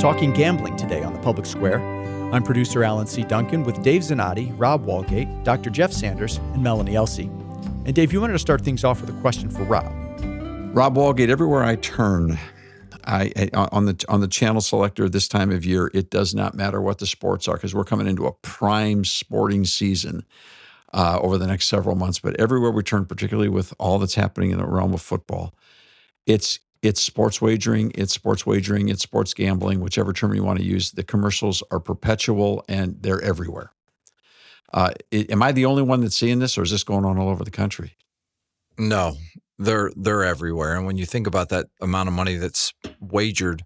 talking gambling today on the Public Square. I'm producer Alan C. Duncan with Dave Zanotti, Rob Walgate, Dr. Jeff Sanders, and Melanie Elsey. And Dave, you wanted to start things off with a question for Rob. Rob Walgate, everywhere I turn, on the channel selector this time of year, it does not matter what the sports are because we're coming into a prime sporting season over the next several months. But everywhere we turn, particularly with all that's happening in the realm of football, it's sports wagering, it's sports gambling, whichever term you want to use. The commercials are perpetual and they're everywhere. Am I the only one that's seeing this, or is this going on all over the country? No, they're everywhere. And when you think about that amount of money that's wagered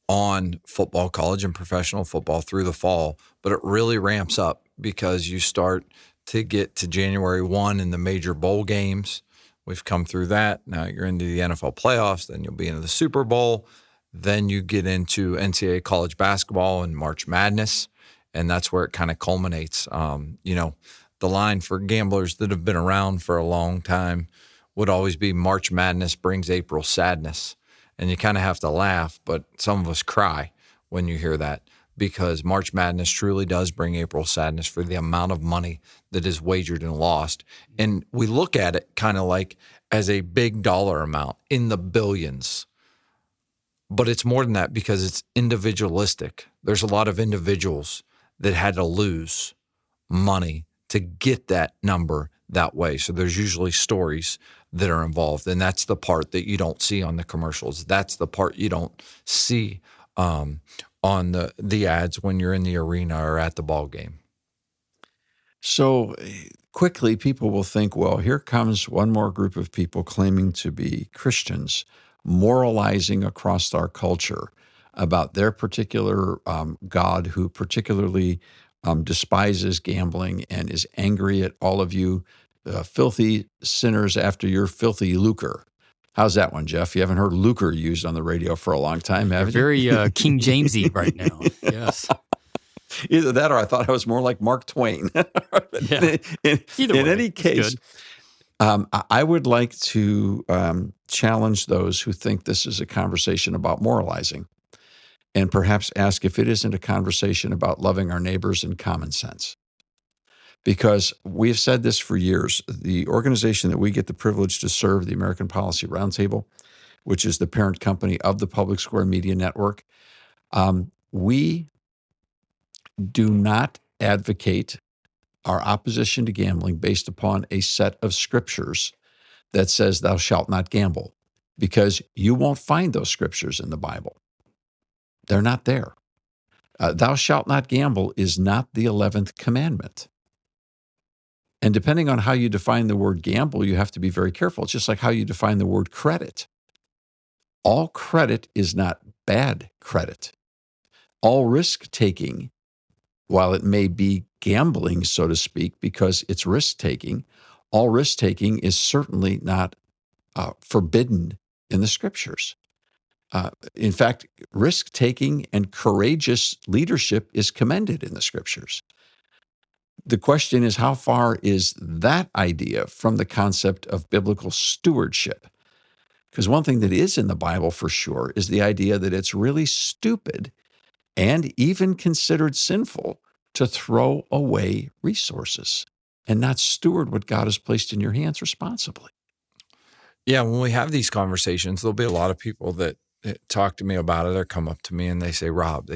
on football, college and professional football through the fall, but it really ramps up because you start to get to January 1 in the major bowl games. We've come through that. Now you're into the NFL playoffs, then you'll be into the Super Bowl. Then you get into NCAA college basketball and March Madness, and that's where it kind of culminates. The line for gamblers that have been around for a long time would always be March Madness brings April sadness. And you kind of have to laugh, but some of us cry when you hear that because March Madness truly does bring April sadness for the amount of money that is wagered and lost. And we look at it kind of like as a big dollar amount in the billions. But it's more than that because it's individualistic. There's a lot of individuals that had to lose money to get that number that way. So there's usually stories that are involved, and that's the part that you don't see on the commercials. That's the part you don't see on the ads when you're in the arena or at the ball game. So quickly, people will think, well, here comes one more group of people claiming to be Christians, moralizing across our culture about their particular God who particularly despises gambling and is angry at all of you filthy sinners after your filthy lucre. How's that one, Jeff? You haven't heard lucre used on the radio for a long time, have you? Very King Jamesy right now. Yes. Either that or I thought I was more like Mark Twain. Yeah. In any case, I would like to challenge those who think this is a conversation about moralizing and perhaps ask if it isn't a conversation about loving our neighbors and common sense. Because we've said this for years, the organization that we get the privilege to serve, the American Policy Roundtable, which is the parent company of the Public Square Media Network, we do not advocate our opposition to gambling based upon a set of scriptures that says thou shalt not gamble, because you won't find those scriptures in the Bible. They're not there. Thou shalt not gamble is not the 11th commandment. And depending on how you define the word gamble, you have to be very careful. It's just like how you define the word credit. All credit is not bad credit. All risk-taking, while it may be gambling, so to speak, because it's risk-taking, all risk-taking is certainly not forbidden in the scriptures. In fact, risk-taking and courageous leadership is commended in the scriptures. The question is, how far is that idea from the concept of biblical stewardship? Because one thing that is in the Bible for sure is the idea that it's really stupid and even considered sinful to throw away resources and not steward what God has placed in your hands responsibly. Yeah, when we have these conversations, there'll be a lot of people that talk to me about it or come up to me and they say, Rob,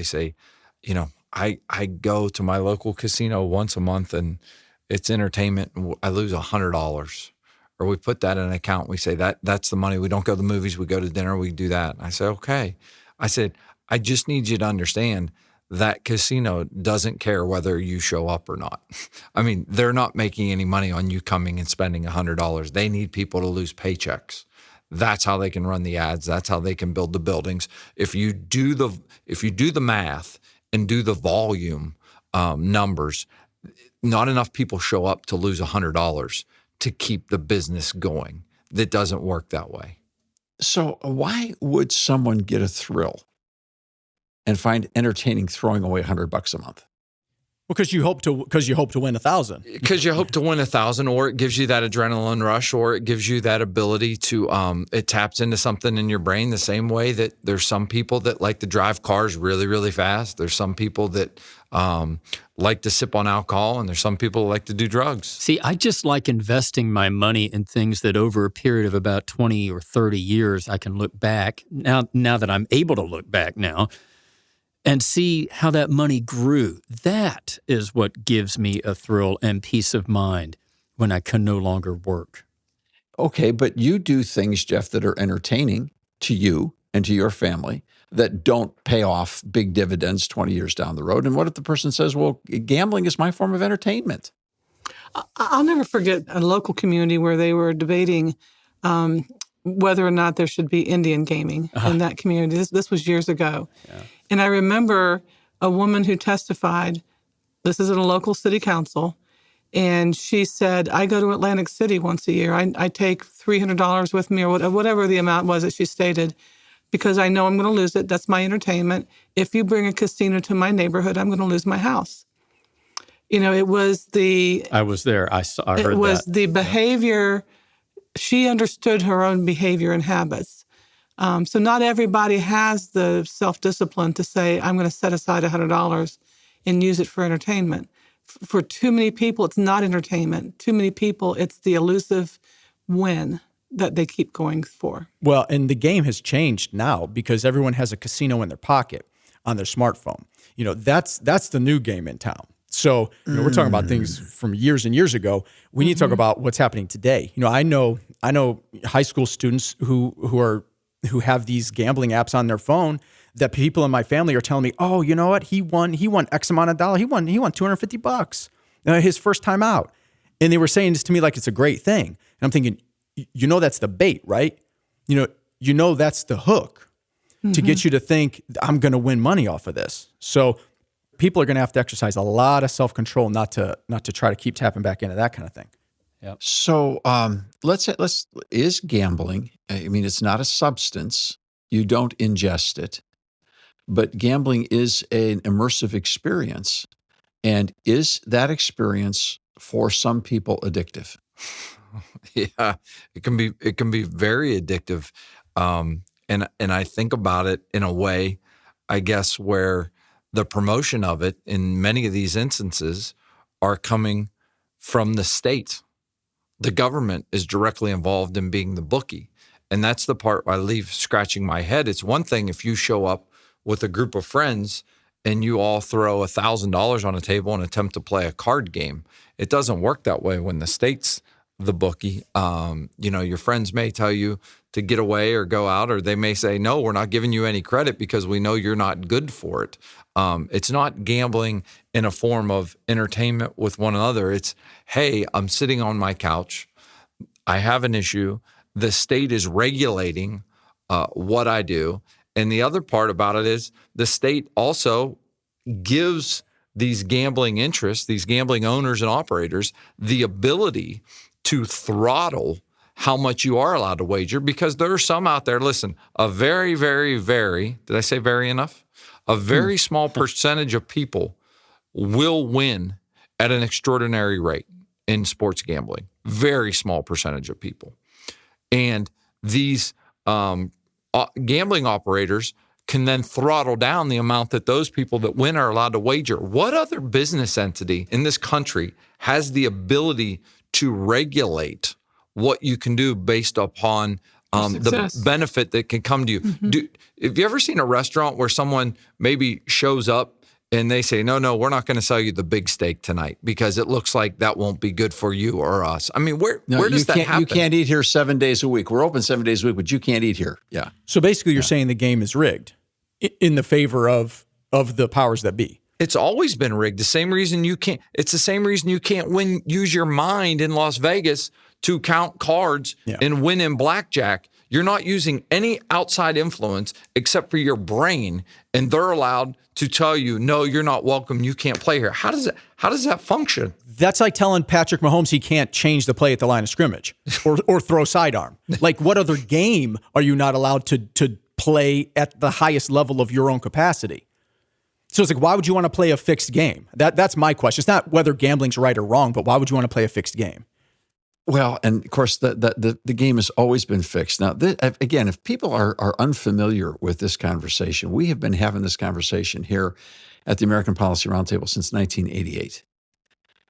I go to my local casino once a month and it's entertainment. And I lose $100, or we put that in an account. We say that's the money. We don't go to the movies. We go to dinner. We do that. And I say, okay. I said, I just need you to understand that casino doesn't care whether you show up or not. I mean, they're not making any money on you coming and spending $100. They need people to lose paychecks. That's how they can run the ads. That's how they can build the buildings. If you do the math and do the volume numbers, not enough people show up to lose $100 to keep the business going. That doesn't work that way. So why would someone get a thrill and find entertaining throwing away $100 a month? Because you hope to win 1,000. Because you hope to win 1,000, or it gives you that adrenaline rush, or it gives you that ability to it taps into something in your brain the same way that there's some people that like to drive cars really, really fast. There's some people that like to sip on alcohol, and there's some people that like to do drugs. See, I just like investing my money in things that over a period of about 20 or 30 years, I can look back now that I'm able to look back now and see how that money grew. That is what gives me a thrill and peace of mind when I can no longer work. Okay, but you do things, Jeff, that are entertaining to you and to your family that don't pay off big dividends 20 years down the road. And what if the person says, well, gambling is my form of entertainment? I'll never forget a local community where they were debating whether or not there should be Indian gaming in that community. This was years ago. Yeah. And I remember a woman who testified, this is at a local city council, and she said, I go to Atlantic City once a year. I take $300 with me, or whatever the amount was that she stated, because I know I'm going to lose it. That's my entertainment. If you bring a casino to my neighborhood, I'm going to lose my house. You know, it was the... I was there. I heard that. It was the behavior. She understood her own behavior and habits. So not everybody has the self-discipline to say, I'm going to set aside $100 and use it for entertainment. For too many people, it's not entertainment. Too many people, it's the elusive win that they keep going for. Well, and the game has changed now because everyone has a casino in their pocket on their smartphone. You know, that's the new game in town. So we're talking about things from years and years ago. We need to talk about what's happening today. You know, I know high school students who have these gambling apps on their phone that people in my family are telling me, oh, you know what? He won X amount of dollars. He won $250 his first time out. And they were saying this to me like it's a great thing. And I'm thinking, you know, that's the bait, right? You know, that's the hook to get you to think I'm going to win money off of this. So people are going to have to exercise a lot of self-control not to try to keep tapping back into that kind of thing. Yep. So is gambling, I mean, it's not a substance. You don't ingest it. But gambling is an immersive experience. And is that experience for some people addictive? Yeah, it can be very addictive. And I think about it in a way, I guess, where the promotion of it in many of these instances are coming from the state. The government is directly involved in being the bookie. And that's the part I leave scratching my head. It's one thing if you show up with a group of friends and you all throw $1,000 on a table and attempt to play a card game. It doesn't work that way when the state's the bookie. Your friends may tell you to get away or go out, or they may say, no, we're not giving you any credit because we know you're not good for it. It's not gambling in a form of entertainment with one another. It's, hey, I'm sitting on my couch. I have an issue. The state is regulating what I do. And the other part about it is the state also gives these gambling interests, these gambling owners and operators, the ability to throttle how much you are allowed to wager, because there are some out there, listen, a very, very, very, did I say very enough? A very small percentage of people will win at an extraordinary rate in sports gambling. Very small percentage of people. And these gambling operators can then throttle down the amount that those people that win are allowed to wager. What other business entity in this country has the ability to regulate what you can do based upon the benefit that can come to you? Have you ever seen a restaurant where someone maybe shows up and they say, no, we're not going to sell you the big steak tonight because it looks like that won't be good for you or us? I mean, where does that happen? You can't eat here 7 days a week. We're open 7 days a week, but you can't eat here. Yeah. So basically you're saying the game is rigged in the favor of the powers that be. It's always been rigged. It's the same reason you can't use your mind in Las Vegas to count cards and win in blackjack. You're not using any outside influence except for your brain, and they're allowed to tell you, no, you're not welcome. You can't play here. How does that function? That's like telling Patrick Mahomes he can't change the play at the line of scrimmage or throw sidearm. Like, what other game are you not allowed to play at the highest level of your own capacity? So it's like, why would you want to play a fixed game? That's my question. It's not whether gambling's right or wrong, but why would you want to play a fixed game? Well, and of course, the game has always been fixed. Now, again, if people are unfamiliar with this conversation, we have been having this conversation here at the American Policy Roundtable since 1988.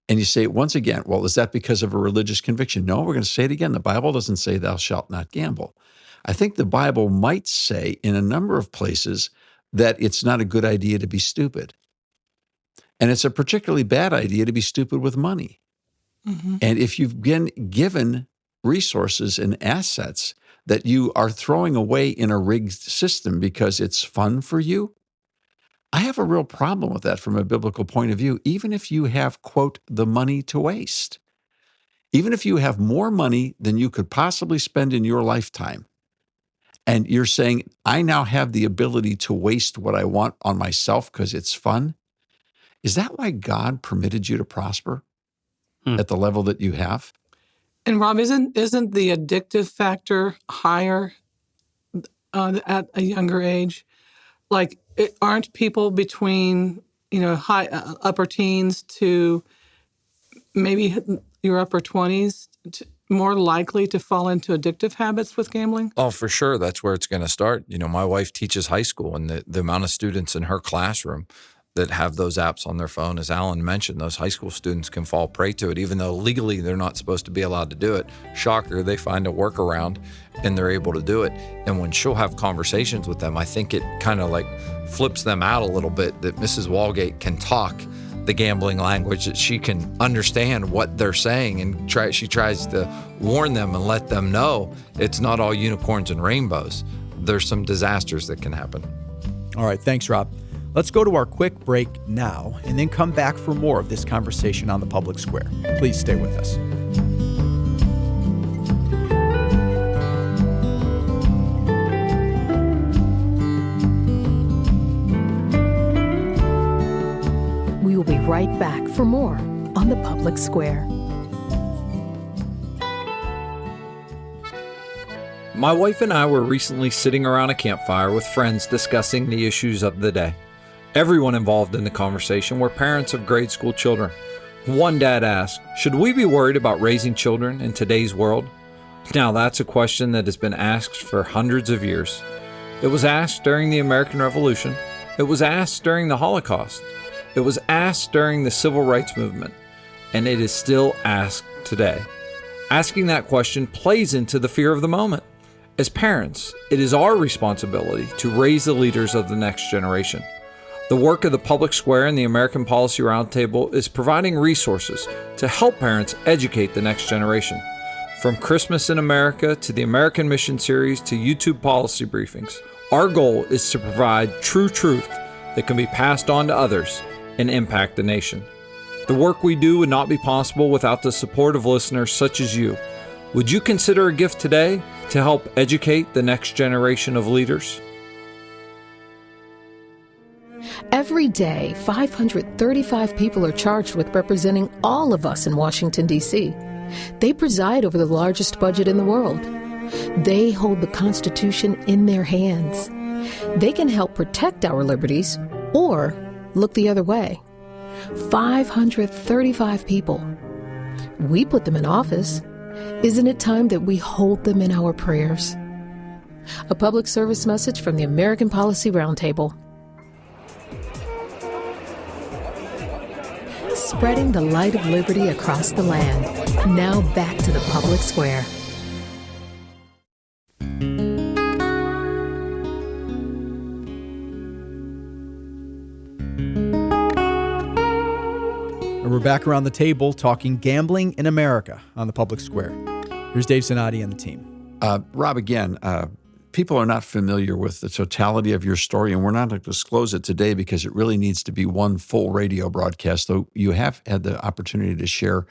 And you say, once again, well, is that because of a religious conviction? No, we're going to say it again. The Bible doesn't say thou shalt not gamble. I think the Bible might say in a number of places that it's not a good idea to be stupid. And it's a particularly bad idea to be stupid with money. Mm-hmm. And if you've been given resources and assets that you are throwing away in a rigged system because it's fun for you, I have a real problem with that from a biblical point of view, even if you have, quote, the money to waste. Even if you have more money than you could possibly spend in your lifetime, and you're saying, I now have the ability to waste what I want on myself because it's fun, is that why God permitted you to prosper at the level that you have? And Rob, isn't the addictive factor higher at a younger age? Like, aren't people between, high upper teens to maybe your upper 20s more likely to fall into addictive habits with gambling? Oh, for sure. That's where it's going to start. My wife teaches high school, and the amount of students in her classroom that have those apps on their phone, as Alan mentioned, those high school students can fall prey to it, even though legally they're not supposed to be allowed to do it. Shocker, they find a workaround and they're able to do it. And when she'll have conversations with them, I think it kind of like flips them out a little bit that Mrs. Walgate can talk the gambling language, that she can understand what they're saying, and she tries to warn them and let them know it's not all unicorns and rainbows. There's some disasters that can happen. All right, thanks, Rob. Let's go to our quick break now and then come back for more of this conversation on the Public Square. Please stay with us. We will be right back for more on the Public Square. My wife and I were recently sitting around a campfire with friends discussing the issues of the day. Everyone involved in the conversation were parents of grade school children. One dad asked, should we be worried about raising children in today's world? Now that's a question that has been asked for hundreds of years. It was asked during the American Revolution. It was asked during the Holocaust. It was asked during the Civil Rights Movement. And it is still asked today. Asking that question plays into the fear of the moment. As parents, it is our responsibility to raise the leaders of the next generation. The work of the Public Square and the American Policy Roundtable is providing resources to help parents educate the next generation. From Christmas in America to the American Mission Series to YouTube policy briefings, our goal is to provide true truth that can be passed on to others and impact the nation. The work we do would not be possible without the support of listeners such as you. Would you consider a gift today to help educate the next generation of leaders? Every day, 535 people are charged with representing all of us in Washington, D.C. They preside over the largest budget in the world. They hold the Constitution in their hands. They can help protect our liberties or look the other way. 535 people. We put them in office. Isn't it time that we hold them in our prayers? A public service message from the American Policy Roundtable. Spreading the light of liberty across the land. Now back to the Public Square. And we're back around the table talking gambling in America on the Public Square. Here's Dave Zanotti and the team. Rob, again, people are not familiar with the totality of your story, and we're not going to disclose it today because it really needs to be one full radio broadcast, though you have had the opportunity to share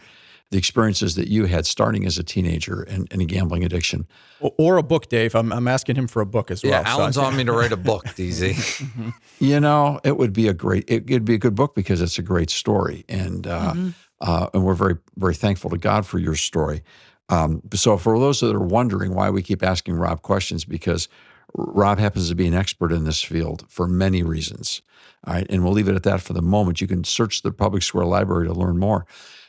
the experiences that you had starting as a teenager and a gambling addiction. Or a book, Dave. I'm asking him for a book as well. Yeah, Alan's on me to write a book, DZ. It would be it'd be a good book because it's a great story, and we're very, very thankful to God for your story. So for those that are wondering why we keep asking Rob questions, because Rob happens to be an expert in this field for many reasons. All right, and we'll leave it at that for the moment. You can search the Public Square Library to learn more.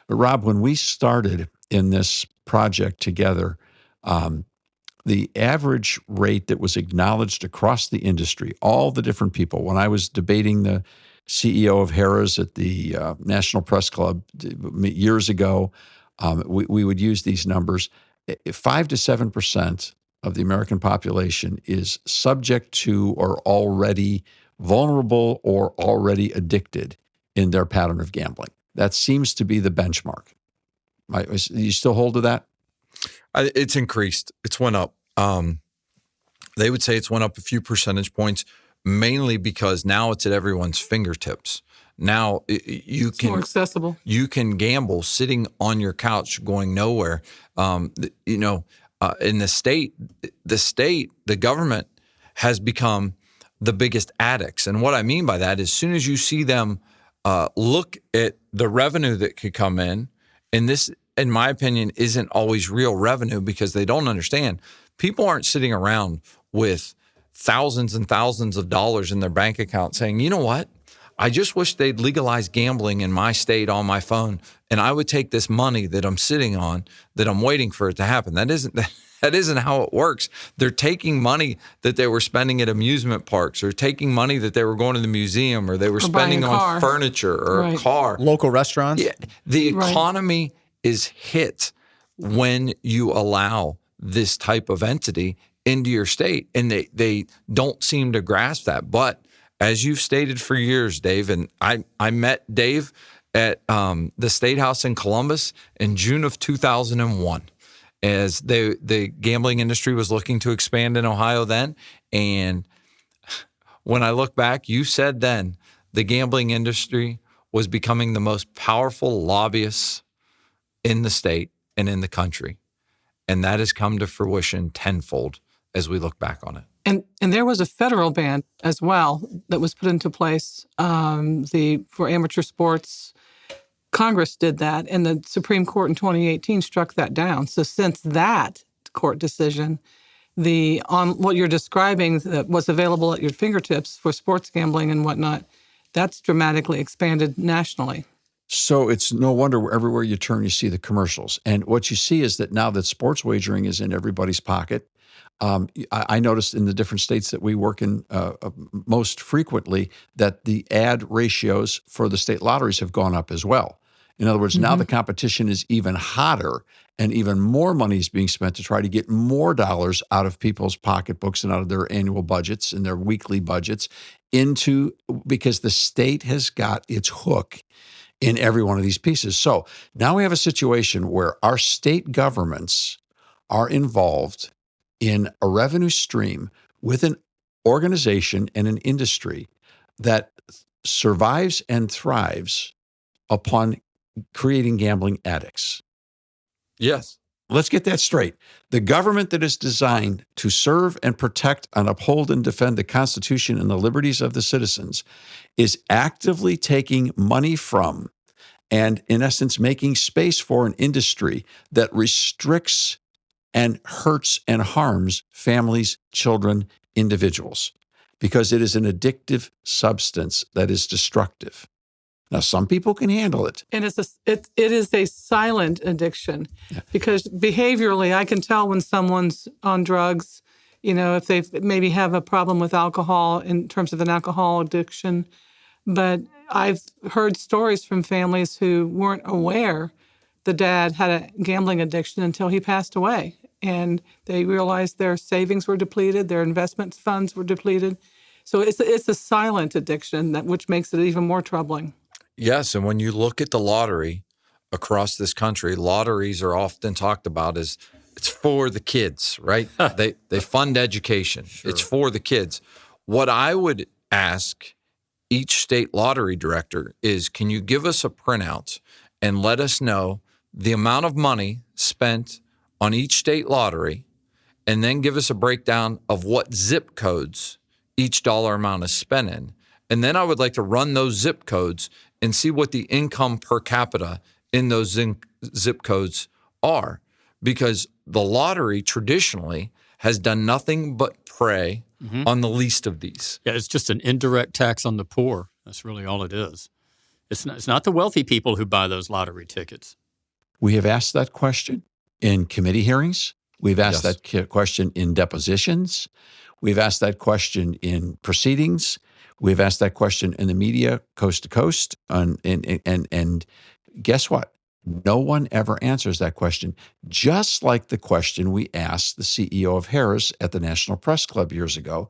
But Rob, when we started in this project together, the average rate that was acknowledged across the industry, all the different people, when I was debating the CEO of Harrah's at the National Press Club years ago, we would use these numbers. 5 to 7% of the American population is subject to or already vulnerable or already addicted in their pattern of gambling. That seems to be the benchmark. You still hold to that? It's increased. It's went up. They would say it's went up a few percentage points, mainly because now it's at everyone's fingertips. Now it's more accessible. You can gamble sitting on your couch, going nowhere. In the state, the government has become the biggest addicts. And what I mean by that is, as soon as you see them look at the revenue that could come in, and this, in my opinion, isn't always real revenue because they don't understand. People aren't sitting around with thousands and thousands of dollars in their bank account saying, you know what? I just wish they'd legalize gambling in my state on my phone, and I would take this money that I'm sitting on, that I'm waiting for it to happen. That isn't how it works. They're taking money that they were spending at amusement parks, or taking money that they were going to the museum, or they were spending on furniture or a car. Local restaurants. Yeah, the economy is hit when you allow this type of entity into your state, and they don't seem to grasp that. But as you've stated for years, Dave, and I met Dave at the State House in Columbus in June of 2001, as the gambling industry was looking to expand in Ohio then. And when I look back, you said then the gambling industry was becoming the most powerful lobbyists in the state and in the country. And that has come to fruition tenfold as we look back on it. And there was a federal ban as well that was put into place for amateur sports. Congress did that, and the Supreme Court in 2018 struck that down. So since that court decision, on what you're describing, what's available at your fingertips for sports gambling and whatnot, that's dramatically expanded nationally. So it's no wonder everywhere you turn, you see the commercials. And what you see is that now that sports wagering is in everybody's pocket, I noticed in the different states that we work in most frequently that the ad ratios for the state lotteries have gone up as well. In other words, now the competition is even hotter, and even more money is being spent to try to get more dollars out of people's pocketbooks and out of their annual budgets and their weekly budgets because the state has got its hook in every one of these pieces. So now we have a situation where our state governments are involved in a revenue stream with an organization and an industry that survives and thrives upon creating gambling addicts. Yes. Let's get that straight. The government that is designed to serve and protect and uphold and defend the Constitution and the liberties of the citizens is actively taking money from and, in essence, making space for an industry that restricts and hurts and harms families, children, individuals, because it is an addictive substance that is destructive. Now, some people can handle it. And it is a silent addiction, because behaviorally, I can tell when someone's on drugs, if they maybe have a problem with alcohol in terms of an alcohol addiction. But I've heard stories from families who weren't aware the dad had a gambling addiction until he passed away. And they realized their savings were depleted, their investment funds were depleted. So it's a silent addiction, which makes it even more troubling. Yes, and when you look at the lottery across this country, lotteries are often talked about as it's for the kids, right? They fund education. Sure. It's for the kids. What I would ask each state lottery director is, can you give us a printout and let us know the amount of money spent on each state lottery, and then give us a breakdown of what zip codes each dollar amount is spent in. And then I would like to run those zip codes and see what the income per capita in those zip codes are. Because the lottery traditionally has done nothing but prey on the least of these. Yeah, it's just an indirect tax on the poor. That's really all it is. It's not the wealthy people who buy those lottery tickets. We have asked that question in committee hearings. We've asked Yes. that question in depositions. We've asked that question in proceedings. We've asked that question in the media, coast to coast. And guess what? No one ever answers that question, just like the question we asked the CEO of Harris at the National Press Club years ago,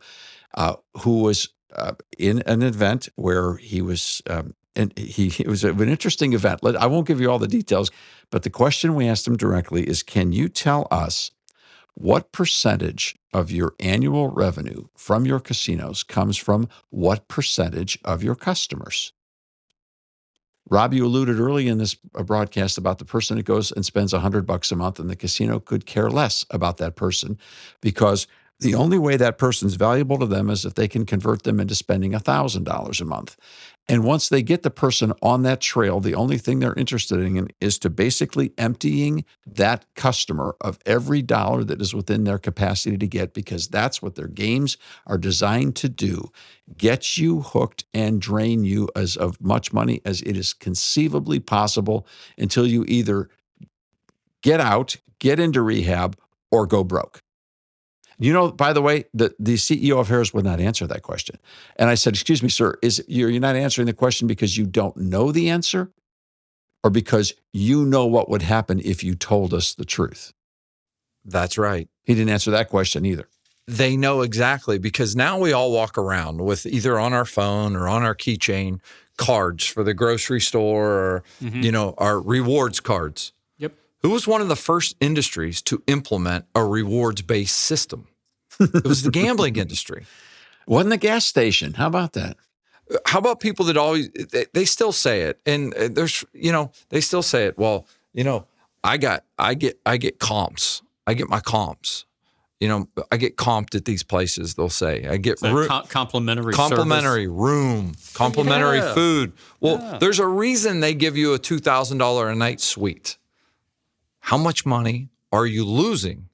who was in an event where he was, it was an interesting event. I won't give you all the details, but the question we asked him directly is, can you tell us what percentage of your annual revenue from your casinos comes from what percentage of your customers? Rob, you alluded early in this broadcast about the person that goes and spends $100 a month, and the casino could care less about that person because the only way that person's valuable to them is if they can convert them into spending $1,000 a month. And once they get the person on that trail, the only thing they're interested in is to basically emptying that customer of every dollar that is within their capacity to get, because that's what their games are designed to do. Get you hooked and drain you as of much money as it is conceivably possible until you either get out, get into rehab, or go broke. You know, by the way, the CEO of Harris would not answer that question. And I said, excuse me, sir, you're not answering the question because you don't know the answer or because you know what would happen if you told us the truth? That's right. He didn't answer that question either. They know exactly, because now we all walk around with either on our phone or on our keychain cards for the grocery store or, our rewards cards. Yep. Who was one of the first industries to implement a rewards-based system? It was the gambling industry. Wasn't the gas station. How about that? How about people that always, they still say it. And there's, they still say it. Well, I get comps. I get my comps. I get comped at these places, they'll say. I get complimentary room, complimentary food. Well, there's a reason they give you a $2,000 a night suite. How much money are you losing?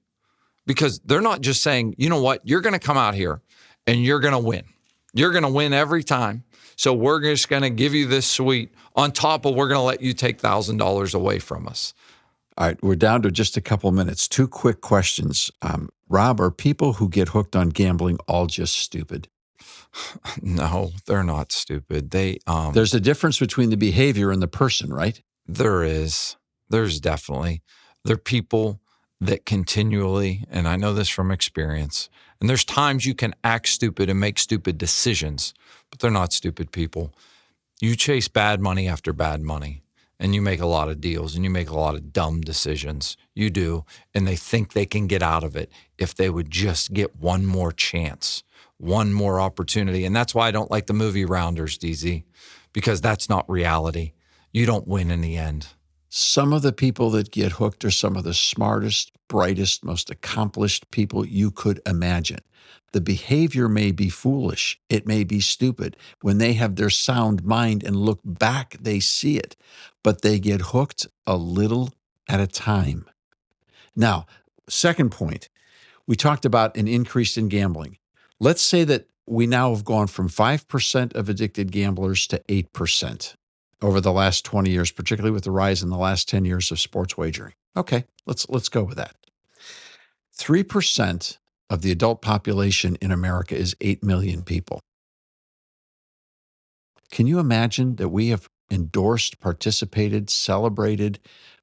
Because they're not just saying, you know what, you're going to come out here and you're going to win. You're going to win every time. So we're just going to give you this suite on top of we're going to let you take $1,000 away from us. All right, we're down to just a couple minutes. Two quick questions. Rob, are people who get hooked on gambling all just stupid? No, they're not stupid. There's a difference between the behavior and the person, right? There is. There's definitely. They're people that continually, and I know this from experience, and there's times you can act stupid and make stupid decisions, but they're not stupid people. You chase bad money after bad money, and you make a lot of deals, and you make a lot of dumb decisions. You do, and they think they can get out of it if they would just get one more chance, one more opportunity. And that's why I don't like the movie Rounders, DZ, because that's not reality. You don't win in the end. Some of the people that get hooked are some of the smartest, brightest, most accomplished people you could imagine. The behavior may be foolish. It may be stupid. When they have their sound mind and look back, they see it. But they get hooked a little at a time. Now, second point, we talked about an increase in gambling. Let's say that we now have gone from 5% of addicted gamblers to 8%. Over the last 20 years, particularly with the rise in the last 10 years of sports wagering. Okay, let's go with that. 3% of the adult population in America is 8 million people. Can you imagine that we have endorsed, participated, celebrated,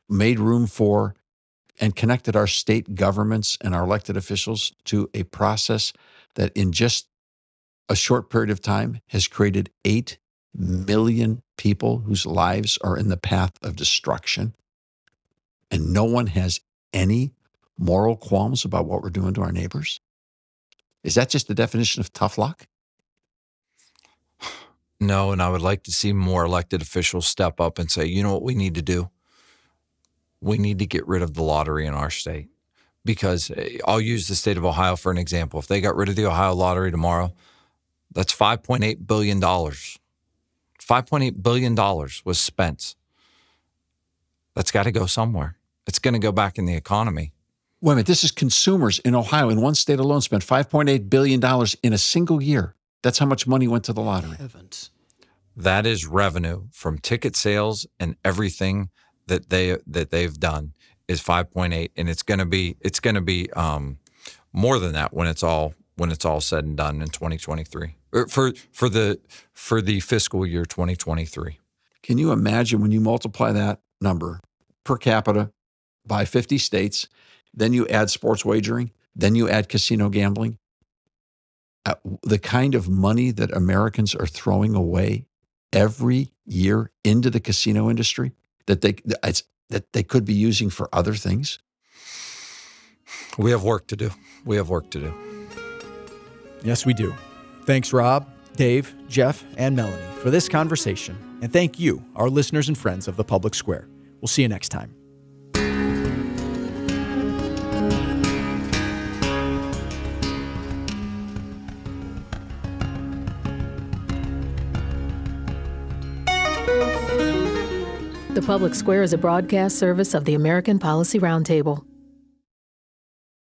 made room for, and connected our state governments and our elected officials to a process that in just a short period of time has created 8 million people whose lives are in the path of destruction, and no one has any moral qualms about what we're doing to our neighbors? Is that just the definition of tough luck? No, and I would like to see more elected officials step up and say, you know what we need to do? We need to get rid of the lottery in our state. Because I'll use the state of Ohio for an example. If they got rid of the Ohio lottery tomorrow, that's $5.8 billion. $5.8 billion was spent. That's got to go somewhere. It's going to go back in the economy. Wait a minute. This is consumers in Ohio, in one state alone, spent $5.8 billion in a single year. That's how much money went to the lottery. Heavens. That is revenue from ticket sales and everything that they've done is 5.8, and it's going to be more than that when it's all said and done in 2023 for the fiscal year 2023. Can you imagine when you multiply that number per capita by 50 states, then you add sports wagering, then you add casino gambling, the kind of money that Americans are throwing away every year into the casino industry that they could be using for other things? We have work to do. Yes, we do. Thanks, Rob, Dave, Jeff, and Melanie for this conversation. And thank you, our listeners and friends of the Public Square. We'll see you next time. The Public Square is a broadcast service of the American Policy Roundtable.